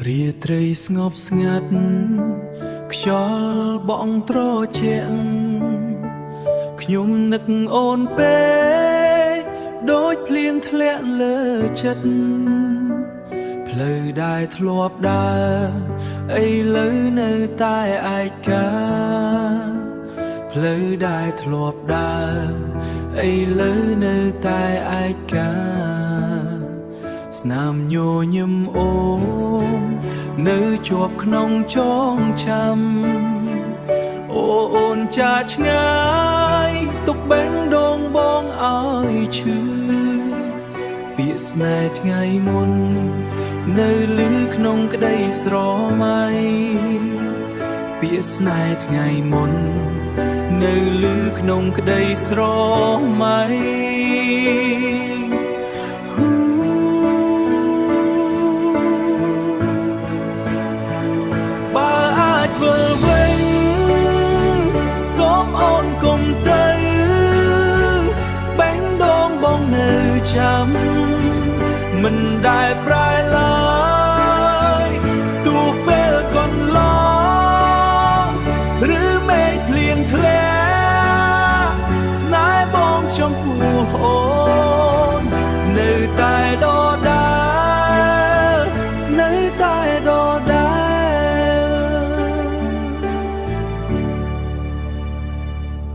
រាត្រីស្ងប់ស្ងាត់ខ្យល់បក់ត្រជាក់ខ្ញុំនឹកអូនពេកដូចភ្លៀងធ្លាក់លើចិត្តផ្លូវដែលធ្លាប់ដើរឥឡូវនៅតែឯកាផ្លូវដែលធ្លាប់ដើរឥឡូវនៅតែឯកាស្នាមញញឹមអូននៅជាប់ក្នុងចងចាំអូនចាឆ្ងាយទុកបេះដូងបងឲ្យឈឺពាក្យស្នេហ៍ថ្ងៃមុននៅលឺក្នុងក្តីស្រមៃពាក្យស្នេហ៍ថ្ងៃមុននៅលឺក្នុងក្តីស្រមៃបើអាចវិលវិញសូមអូនកុំទៅបេះដូងបងនៅចាំមិនដែលប្រែឡើយទោះពេលកន្លងឬមេឃភ្លៀងធ្លាក់ស្នេហ៍បងចំពោះអូននៅតែដដែលនៅតែដដែល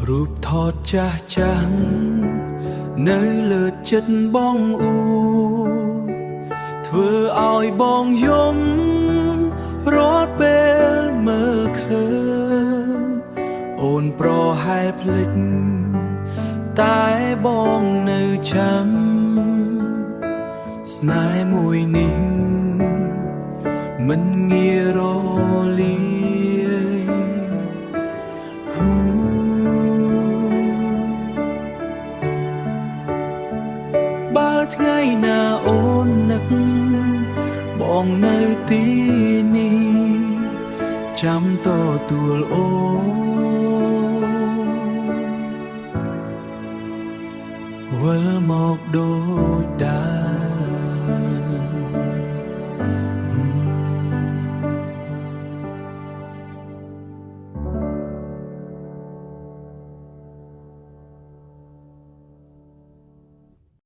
រូបថតចាស់ចាស់នៅលើចិត្តបងអ៊ូធ្វើឲ្យបងយំរាល់ពេលមើលឃើញអូនប្រហែលភ្លេចតែបងនៅចាំស្នេហ៍មួយនេះមិនងាយរលាយបើថ្ងៃណាអូននឹកបងនៅទីនេះចាំតទួលអូនវិលមកដូចដើរ